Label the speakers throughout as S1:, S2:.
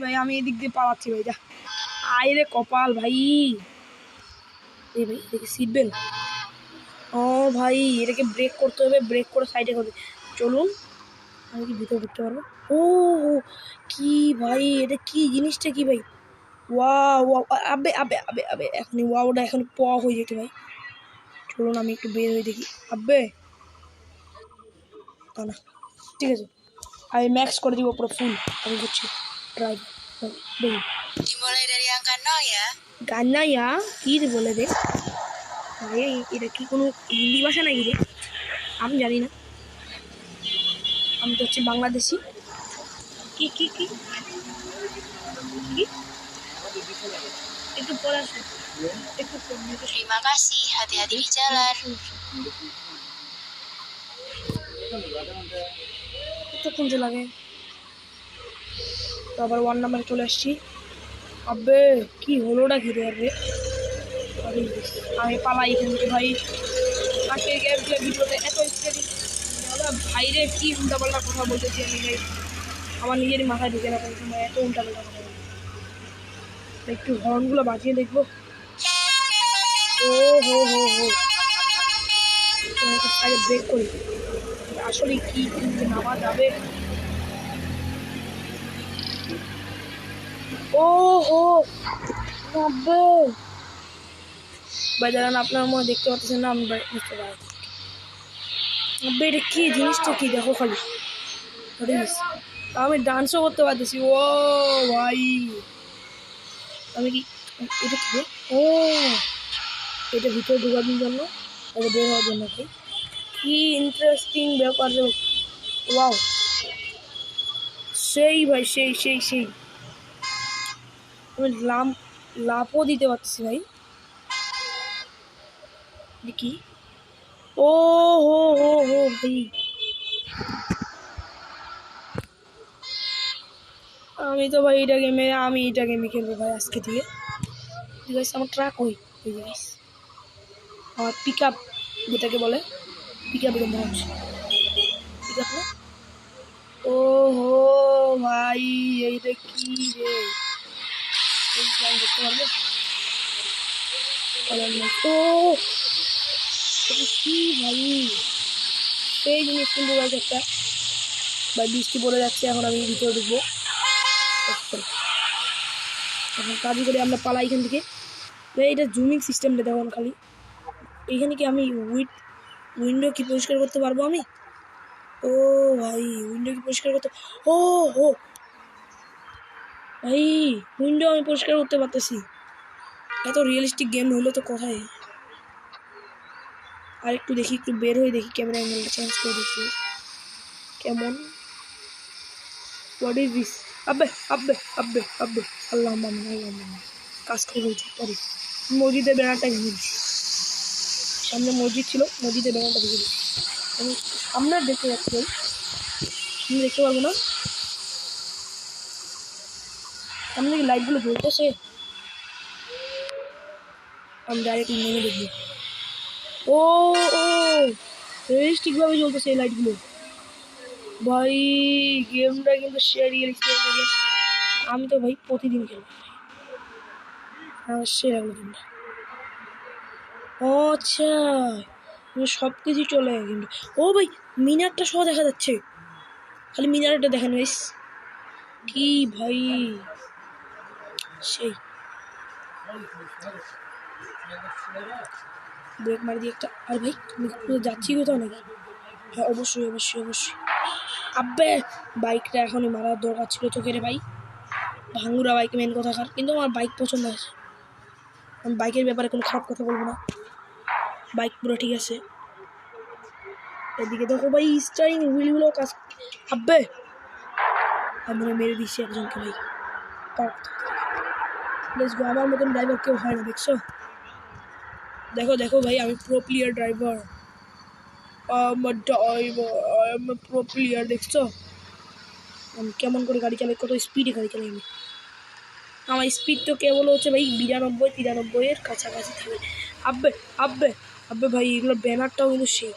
S1: ভাই আমি এদিক দিয়ে পালাচ্ছি ভাই, যা আয় রে কপাল ভাই। এই ভাই এটাকে সিট বেল্ট, ও ভাই এটাকে ব্রেক করতে হবে, ব্রেক করে সাইডে করবে। চলুন, আমি কি ভিতরে ঢুকতে পারবো? ও কি ভাই, এটা কি জিনিসটা কি ভাই? ওয়াও ওয়াও, আবে আবে আবে আবে, এখনই ওয়াওটা এখন প হয়ে যেত ভাই। চলুন আমি একটু বের হয়ে দেখি। আবে তা না, ঠিক আছে আমি ম্যাক্স করে দিব পুরো ফুল। আমি করছি ড্রাইভ, দেখি
S2: Dimulai dari angka 0 ya.
S1: গান্না ইয়া কি রে বলে রে ভাই, এটা কি কোনো হিন্দি ভাষা নাকি রে? আমি জানি না, আমি তো হচ্ছে বাংলাদেশি। কি কি কি কি একটু পরে আসো, একটু
S2: Terima kasih, hati-hati di jalan.
S1: কতক্ষণ যে লাগে। তো আবার 1 নাম্বারে চলে আসছি। আবে কি হলোটা কি রে? আরে আমি পালাই এখান থেকে ভাই। আজকে গেমপ্লে ভিডিওতে এত স্কেটিং ভাইরে কি উল্টাপাল্টা কথা বলতেছি আমি ভাই, আমার নিজেরই মাথায় ঢুকে না কোনো সময় এত উল্টাপাল্টা কথা বলি। একটু হর্নগুলো বাজিয়ে দেখবো। ও হো হো হো, আগে ব্রেক করি, আসলে কি নামা যাবে। ও হো নব্বে ভাই, দাঁড়ান আপনার মনে দেখতে পাচ্ছেন না, আমি বুঝতে পারি। নব্বে এটা কি জিনিসটা কি দেখো খালি, আমি ডান্সও করতে পারতেছি। ও ভাই আমি কি, এটা কি? ও এটা ভিতরে ঢোকানোর জন্য, এটা বের হওয়ার জন্য। কি ইন্টারেস্টিং ব্যাপার রে। ওয়াও সেই ভাই, সেই সেই সেই, আমি লাফও দিতে পারছি ভাই। কি ও হো হো হো ভাই, আমি তো ভাই এটা গেমে, আমি এটা গেমে খেলবো ভাই আজকে থেকে। ঠিক আছে আমার ট্রাক ওই আমার পিক আপ যেটাকে বলে, পিক আপ এরকম হচ্ছে পিক আপ না। ও হো ভাই এইটা কি রে, দেখতে পারবো? ও কি ভাই, সেই জিনিস কিন্তু ভাই একটা ভাই, বৃষ্টি পড়ে যাচ্ছে, এখন আমি ভিতরে ঢুকবো। এখন কাজই করে আমরা পালাই এখান থেকে ভাই। এটা জুমিং সিস্টেমটা দেখুন খালি, এইখানে কি আমি উইন্ডো কি পরিষ্কার করতে পারবো আমি? ও ভাই উইন্ডো কি পরিষ্কার করতে, ও হো ভাই উইন্ডো আমি পরিষ্কার করতে পারতেছি। এত রিয়েলিস্টিক গেম হলো তো কোথায়। আর একটু দেখি, একটু বের হয়ে দেখি, ক্যামেরা অ্যাঙ্গেলটা চেঞ্জ করে দেখি কেমন। What is this? আব্বে আব্বে আব্বে আব্বে, আল্লাহ মামা আল্লাহ মামা, কাজ করে বলছি পরে। মসজিদের ব্যানারটা ভেঙে দিচ্ছি, সামনে মসজিদ ছিল, মসজিদের ব্যানারটা ভেঙে দিচ্ছি। আমি সামনে দেখতে যাচ্ছি ভাই, আমি দেখতে পারবো না, সামনে কি লাইটগুলো জ্বলতেছে? আমি ডাইরেক্ট নেমে দেখবো। ও ও রিয়েলিস্টিকভাবে জ্বলতেছে এই লাইটগুলো ভাই। গেমটা কিন্তু সে রিয়েলিস্টিক। আমি তো ভাই প্রতিদিন খেলবো, আমার সে লাগলো গেমটা। ও আচ্ছা সব কিছু চলে কিন্তু। ও ভাই মিনারটা সহ দেখা যাচ্ছে, খালি মিনারটা দেখেন গাইস, কি ভাই সেই। ব্রেক মারি দিয়ে একটা, আর ভাই তুমি যাচ্ছি কোথাও নাকি? হ্যাঁ অবশ্যই অবশ্যই অবশ্যই। আব্বে বাইকটা এখনই মারার দরকার ছিল তোকে রে ভাই, ভাঙ্গুরা বাইক মেন কথা খার, কিন্তু আমার বাইক পছন্দ আছে, আমি বাইকের ব্যাপারে কোনো খারাপ কথা বলবো না, বাইক পুরো ঠিক আছে। এদিকে দেখো ভাই স্টারিং হুইলগুলো কাজ। আব্বে আমি মেরে দিচ্ছি একজনকে ভাই, লেটস গো। আমার মতন ড্রাইভার কেউ হয় না দেখছো, দেখো দেখো ভাই আমি pro player driver, pro player দেখছো আমি কেমন করে গাড়ি চালাই, কত স্পিডে গাড়ি চালাই আমি। আমার স্পিড তো কেবল হচ্ছে ভাই 92-93 কাছাকাছি থাকে। আব্বে আব্বে আব্বে ভাই এগুলোর ব্যানারটাও কিন্তু সেই,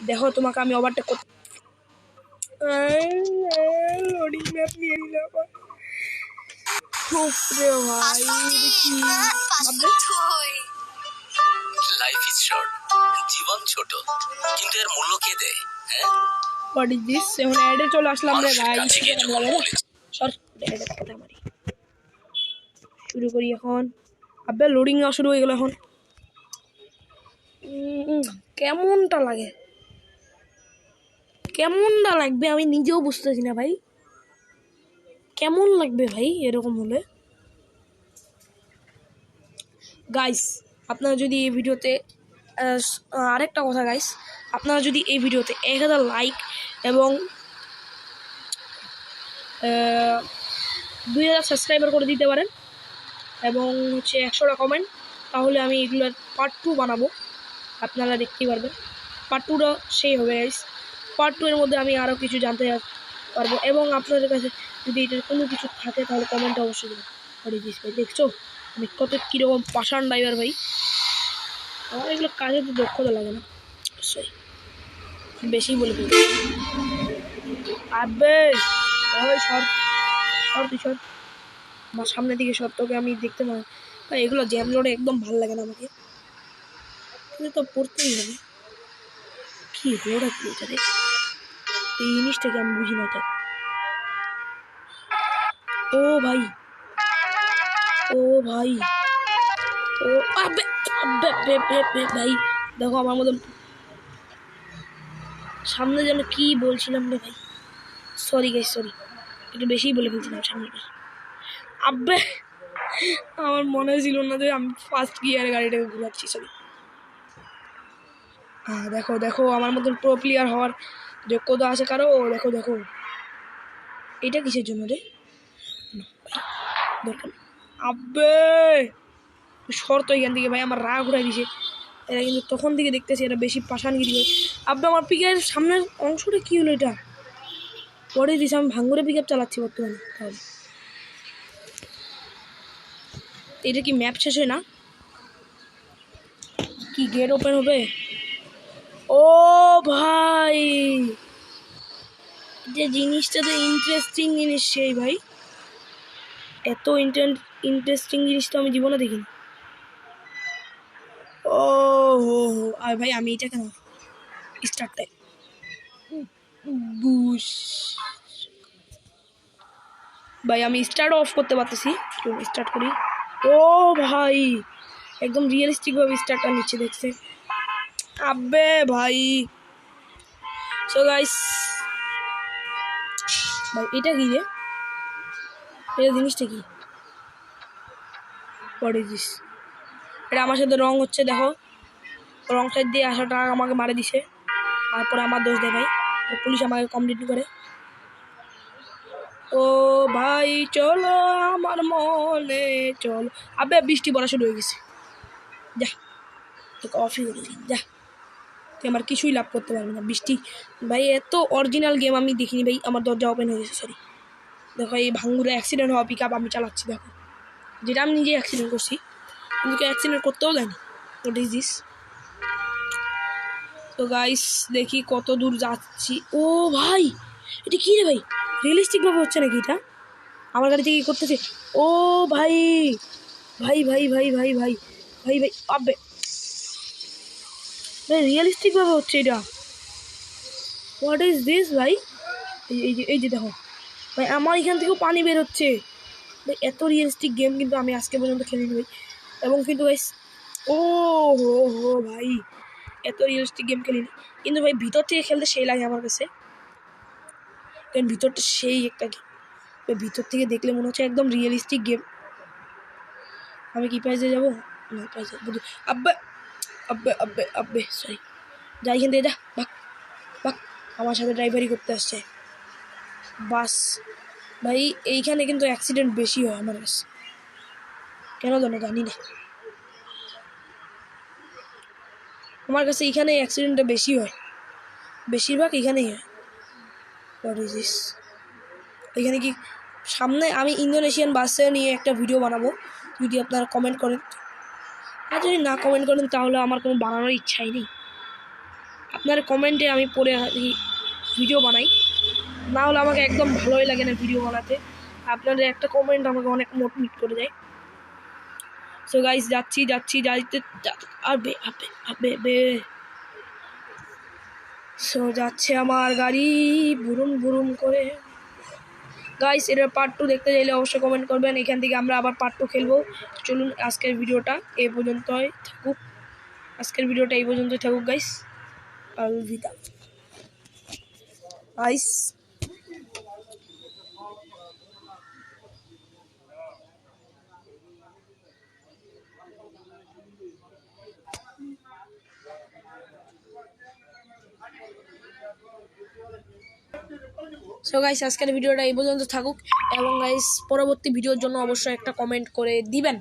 S1: দেখো তোমাকে আমি ওভারটেক করতে, লোডিং ম্যাপ নিয়ে নিলাম। রে ভাই কি
S3: লাইফ ইজ শর্ট, জীবন ছোট, কিন্তু এর মূল্য কে দেয়? হ্যাঁ,
S1: হোয়াট ইজ দিস? এখন অ্যাডে চলে আসলাম রে
S3: মানুষের
S1: ভাই।
S3: কাছে গিয়ে যখন বলে
S1: সর অ্যাডে কথা মারি। শুরু করি এখন। আবে লোডিং না শুরু হয়ে গেল এখন। কেমনটা লাগে, কেমনটা লাগবে আমি নিজেও বুঝতেছি না ভাই। কেমন লাগবে ভাই এরকম হলে? গাইস আপনারা যদি এই ভিডিওতে আরেকটা কথা গাইস, আপনারা যদি এই ভিডিওতে 1000 লাইক এবং 2000 সাবস্ক্রাইবার করে দিতে পারেন এবং হচ্ছে 100টা কমেন্ট, তাহলে আমি এগুলোর পার্ট 2 বানাবো। আপনারা দেখতেই পারবেন পার্ট 2টা সেই হবে গাইস। পার্ট 2 এর মধ্যে আমি আরও কিছু জানতে পারবো এবং আপনাদের কাছে যদি এটার কোনো কিছু থাকে তাহলে কমেন্টে অবশ্যই দেবেন। ভাই দেখছো আমি কত কীরকম পাষাণ ড্রাইভার ভাই। আমার এগুলো কাজে তো দক্ষতা লাগে না, অবশ্যই বেশি বলে ফেলবো। আবে ওই সর সর তুই সর, আমার সামনের দিকে সর, তোকে আমি দেখতে পাই। ভাই এগুলো জ্যাম রোডে একদম ভালো লাগে না আমাকে, কিন্তু তো পড়তেই হবে। কি রোড আছে এটারে, এই জিনিসটাকে আমি বুঝি না এটা। ও ভাই, ও ভাই, ও আবে আবে আবে আবে ভাই দেখো আমার মতন সামনে যেন কি বলছিলাম রে ভাই। সরি গাইস সরি, একটু বেশিই বলে ফেলছিলাম সামনে। আবে আমার মনে ছিল না যে আমি ফার্স্ট গিয়ারে গাড়িটাকে ঘুরাচ্ছি। সরি। হ্যাঁ দেখো দেখো আমার মতন প্রো প্লেয়ার হওয়ার যোগ্যতা আছে কারো। দেখো দেখো এটা কিসের জন্য রে? দেখো আবে শর্ত এখান থেকে ভাই, আমার রাগ উঠাই দিছে এরা, কিন্তু তখন থেকে দেখতেছি এরা বেশি পাশানগিরি করে। আব্বা আমার পিকের সামনের অংশটা কি হলো এটা? পরে দিছে আমি ভাঙ্গুরে পিক আপ চালাচ্ছি বর্তমানে। তাহলে এটা কি ম্যাপ শেষ হয় না? কি গেট ওপেন হবে? ও ভাই যে জিনিসটা তো ইন্টারেস্টিং জিনিস সেই ভাই, এত ইন্টারেস্টিং জিনিস তো আমি জীবনে দেখিনি। ও হো হো আর ভাই আমি এটা কেন স্টার্টটাই বুশ ভাই আমি স্টার্ট অফ করতে পারতেছি, স্টার্ট করি। ও ভাই একদম রিয়েলিস্টিকভাবে স্টার্টটা নিচ্ছে দেখছে। আবে ভাই সো গাইস ভাই এটা কি রে? এটা জিনিসটা কি? What is this? এটা আমার সাথে রং হচ্ছে দেখো, রং সাইড দিয়ে আসাটা আমাকে মারে দিছে, তারপরে আমার দোষ দেয় ভাই, পুলিশ আমাকে কমপ্লিট করে। ও ভাই চলো আমার মনে চলো। আবে বৃষ্টি পড়া শুরু হয়ে গেছে, যা তোকে অফই করে দিন, যা তুই আমার কিছুই লাভ করতে পারবি না। বৃষ্টি ভাই এত অরিজিনাল গেম আমি দেখিনি ভাই। আমার দরজা ওপেন হয়ে গেছে, সরি। দেখো এই ভাঙ্গুরে অ্যাক্সিডেন্ট হওয়া পিক আপ আমি চালাচ্ছি দেখো, যেটা আমি নিজেই অ্যাক্সিডেন্ট করছি, কিন্তু অ্যাক্সিডেন্ট করতেও জানি। What is this? তো গাইস দেখি কত দূর যাচ্ছি। ও ভাই এটা কি রে ভাই? রিয়েলিস্টিকভাবে হচ্ছে নাকি এটা? আমার গাড়ি থেকে কি করতেছে? ও ভাই ভাই ভাই ভাই ভাই ভাই ভাই ভাই আবে ভাই রিয়েলিস্টিকভাবে হচ্ছে এটা। হোয়াট ইজ দিস ভাই? এই যে দেখো ভাই আমার এখান থেকেও পানি বের হচ্ছে ভাই। এত রিয়েলিস্টিক গেম কিন্তু আমি আজকে পর্যন্ত খেলিনি ভাই। এবং কিন্তু ভাই ও হো হো ভাই এত রিয়েলিস্টিক গেম খেলিনি, কিন্তু ভাই ভিতর থেকে খেলতে সেই লাগে আমার কাছে, কারণ ভিতরটা সেই একটা গেম। ভিতর থেকে দেখলে মনে হচ্ছে একদম রিয়েলিস্টিক গেম। আমি কি প্রাইজে যাবো? না প্রাইজে আব্বে আব্বে আব্বে আব্বে সরি, যাই এখান থেকে, যা বাক বাক, আমার সাথে ড্রাইভারি করতে আসছে বাস। ভাই এইখানে কিন্তু অ্যাক্সিডেন্ট বেশি হয় আমার কাছে, কেন জানি না, আমার কাছে এইখানে অ্যাক্সিডেন্টটা বেশি হয়, বেশিরভাগ এখানেই হয়। What is this? এখানে কি সামনে আমি ইন্দোনেশিয়ান বাসে নিয়ে একটা ভিডিও বানাবো, যদি আপনারা কমেন্ট করেন। আর যদি না কমেন্ট করেন তাহলে আমার কোনো বানানোর ইচ্ছাই নেই। আপনার কমেন্টে আমি পড়ে ভিডিও বানাই, না হলে আমাকে একদম ভালোই লাগে না ভিডিও বানাতে। আপনাদের একটা কমেন্ট আমাকে অনেক মোটিভেট করে দেয়। সো গাইস যাইতে আবে আবে আবে বে সো যাচ্ছে আমার গাড়ি বুরুম বুরুম করে। গাইস এটার পার্ট 2 দেখতে চাইলে অবশ্যই কমেন্ট করবেন, এখান থেকে আমরা আবার পার্ট 2 খেলবো। চলুন আজকের ভিডিওটা এই পর্যন্তই থাকুক guys. Alvida guys. So guys আজকের ভিডিওটা এই পর্যন্ত থাকুক এবং গাইস পরবর্তী ভিডিওর জন্য অবশ্যই একটা কমেন্ট করে দিবেন।